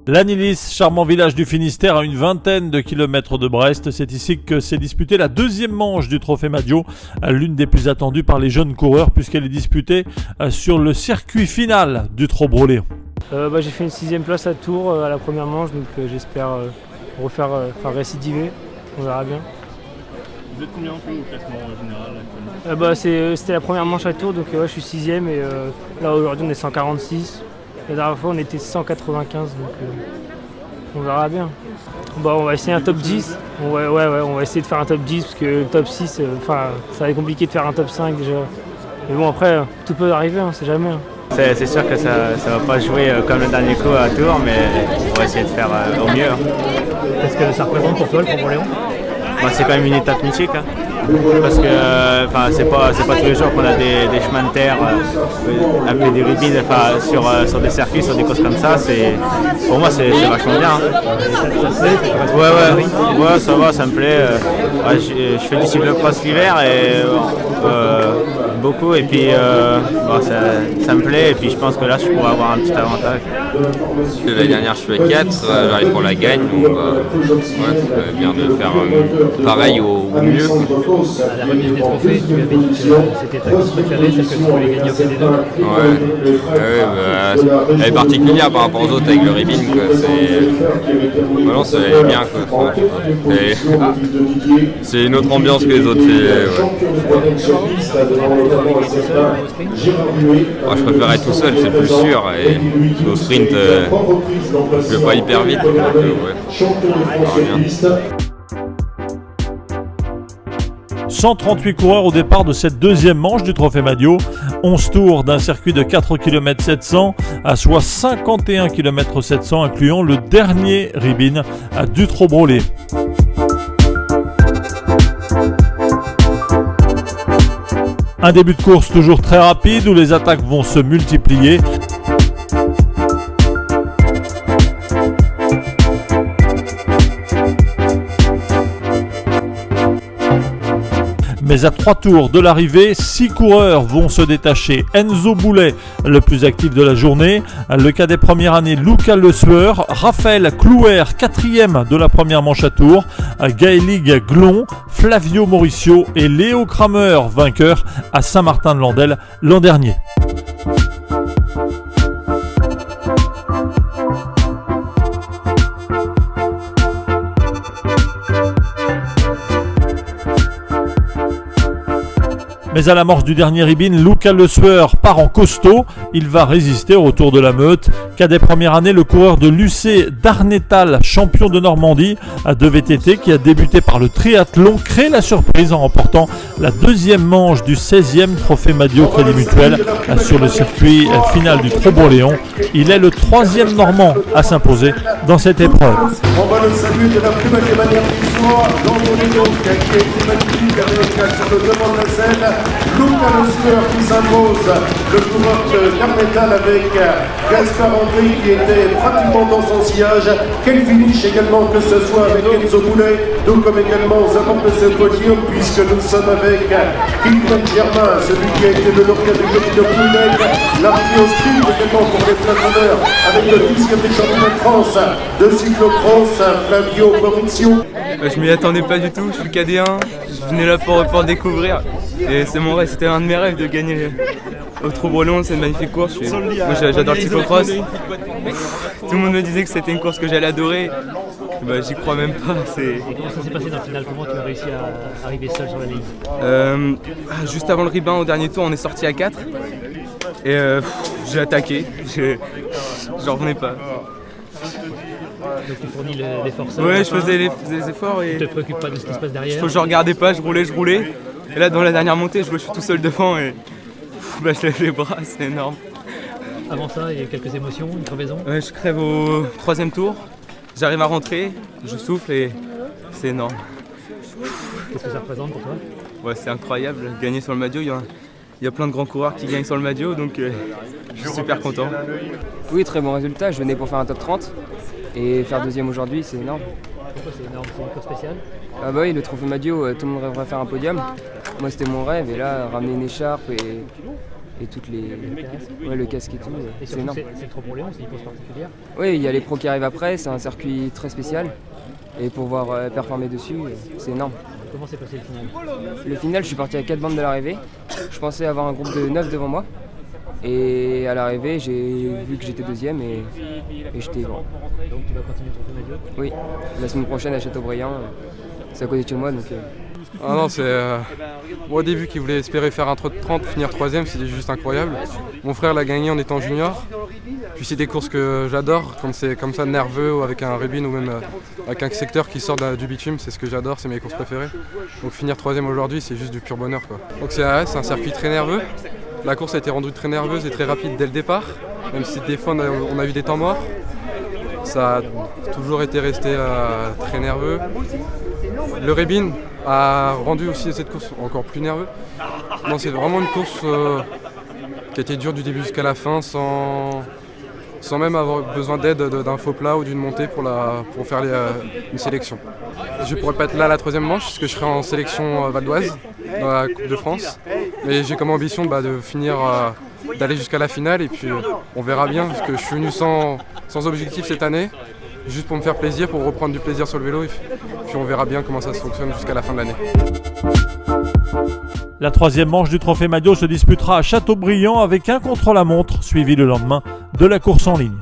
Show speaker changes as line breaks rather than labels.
L'Anilis, charmant village du Finistère à une vingtaine de kilomètres de Brest, c'est ici que s'est disputée la deuxième manche du Trophée Madio, l'une des plus attendues par les jeunes coureurs puisqu'elle est disputée sur le circuit final du Trobroléon.
J'ai fait une 6ème place à Tours à la première manche, donc j'espère récidiver, on verra bien.
Vous êtes combien un peu au classement général
C'était la première manche à Tours, donc je suis 6ème et là aujourd'hui on est 146. La dernière fois on était 195, donc on verra bien. On va essayer un top 10. On va essayer de faire un top 10 parce que le top 6, ça va être compliqué de faire un top 5 déjà. Mais bon, après, tout peut arriver, on sait jamais.
C'est sûr que ça va pas jouer comme le dernier coup à Tours, mais on va essayer de faire au mieux.
Qu'est-ce que ça représente pour toi le Trobroléon ?
C'est quand même une étape mythique, hein, parce que c'est pas tous les jours qu'on a des chemins de terre appelés des ribines sur des circuits, sur des courses comme ça. Pour moi c'est vachement bien. Ouais, ça va, ça me plaît. Je fais du cyclocross l'hiver et beaucoup, et puis ça me plaît, et puis je pense que là je pourrais avoir un petit avantage.
L'année dernière je fais 4, j'arrive pour la gagne, donc c'est bien de faire pareil au mieux.
À la remise des trophées, tu avais dit que c'était ta course préférée, celle que tu voulais gagner auprès des deux.
Elle est particulière par rapport aux autres avec le ribbing, quoi. C'est bien, quoi. C'est une autre ambiance que les autres. Je préfère être tout seul, c'est plus sûr, et au sprint je vais pas hyper vite, donc ça va bien.
138 coureurs au départ de cette deuxième manche du Trophée Madio, 11 tours d'un circuit de 4 km 700 à soit 51 km 700 incluant le dernier ribbin du Trobroléon. Un début de course toujours très rapide où les attaques vont se multiplier. Mais à 3 tours de l'arrivée, 6 coureurs vont se détacher. Enzo Boulet, le plus actif de la journée. Le cadet première année, Luca Le Sueur. Raphaël Clouer, 4e de la première manche à Tours. Gaëlig Glon, Flavio Mauricio et Léo Kramer, vainqueur à Saint-Martin-de-Landelle l'an dernier. Mais à l'amorce du dernier ribbin, Luca Le Sueur part en costaud. Il va résister au retour de la meute. Cadet première année, le coureur de l'UC Darnétal, champion de Normandie de VTT, qui a débuté par le triathlon, crée la surprise en remportant la deuxième manche du 16e Trophée Madio Crédit Mutuel sur le circuit final du Trobroléon. Il est le 3e Normand à s'imposer dans cette épreuve.
On va le saluer de la plus belle manière du soir, dans mon élan qui a été magnifique avec sur le devant de la scène. Luca Le Sueur qui s'impose, le coureur de Darnétal avec Gaspard André qui était pratiquement dans son sillage. Quel finish également que ce soit avec Enzo Boulet, tout comme également aux abords de ce podium, puisque nous sommes avec Kingman Germain, celui qui a été le lauréat du Comité de Boulet, l'arrivée au sprint également pour les plafoneurs avec le 10e des championnats de France de cyclocross, Flavio Mauricio.
Je m'y attendais pas du tout, je suis KD1, je venais là pour découvrir. Et c'est mon rêve, c'était un de mes rêves de gagner au Trobroléon, c'est une magnifique course. Moi j'adore le cyclocross. Tout le monde me disait que c'était une course que j'allais adorer. J'y crois même pas.
Et comment ça s'est passé dans le final ? Comment tu as réussi à arriver seul sur la ligne ?
Juste avant le ribbin, au dernier tour, on est sorti à 4. Et j'ai attaqué, j'en revenais pas.
Donc tu fournis l'effort seul.
Ouais, je faisais les efforts et...
Tu te préoccupes pas de ce qui se passe derrière ?
Je regardais pas, je roulais. Et là, dans la dernière montée, je suis tout seul devant et je lève les bras, c'est énorme.
Avant ça, il y a eu quelques émotions, une crevaison ?
Ouais, je crève au 3e tour, j'arrive à rentrer, je souffle et c'est énorme.
Qu'est-ce que ça représente pour toi ?
Ouais, c'est incroyable, gagner sur le Madio, il y a plein de grands coureurs qui gagnent sur le Madio, donc je suis super content.
Oui, très bon résultat, je venais pour faire un top 30 et faire 2e aujourd'hui, c'est énorme.
Pourquoi c'est énorme ? C'est une course spéciale ?
Ah bah oui, le Trophée Madio, tout le monde rêverait faire un podium. Moi c'était mon rêve et là, ramener une écharpe et et toutes les. Ouais, le casque et tout,
Et
c'est
surtout,
énorme.
c'est le Trompe-Léon, c'est une course particulière.
Oui, il y a les pros qui arrivent après, c'est un circuit très spécial. Et pouvoir performer dessus, c'est énorme.
Comment s'est passé le final?
Le final, je suis parti à 4 bandes de l'arrivée. Je pensais avoir un groupe de 9 devant moi. Et à l'arrivée, j'ai vu que j'étais deuxième et j'étais grand.
Donc tu vas continuer ton Trophée Madio?
Oui, la semaine prochaine à Châteaubriand, c'est à côté de chez moi. Donc,
Ah non, c'est. Moi au début qui voulais espérer faire un 30, finir 3ème, c'était juste incroyable. Mon frère l'a gagné en étant junior. Puis c'est des courses que j'adore, quand c'est comme ça nerveux ou avec un rubin ou même avec un secteur qui sort du bitume, c'est ce que j'adore, c'est mes courses préférées. Donc finir 3ème aujourd'hui, c'est juste du pur bonheur, quoi. Donc c'est un circuit très nerveux. La course a été rendue très nerveuse et très rapide dès le départ, même si des fois on a vu des temps morts. Ça a toujours été resté très nerveux. Le Rébin a rendu aussi cette course encore plus nerveux. Non, c'est vraiment une course qui a été dure du début jusqu'à la fin sans même avoir besoin d'aide d'un faux plat ou d'une montée pour faire une sélection. Je ne pourrais pas être là à la 3e manche parce que je serai en sélection Val d'Oise dans la Coupe de France. Mais j'ai comme ambition de finir, d'aller jusqu'à la finale et puis on verra bien parce que je suis venu sans objectif cette année. Juste pour me faire plaisir, pour reprendre du plaisir sur le vélo, et puis on verra bien comment ça se fonctionne jusqu'à la fin de l'année.
La 3e manche du Trophée Madio se disputera à Châteaubriand avec un contre-la-montre, suivi le lendemain de la course en ligne.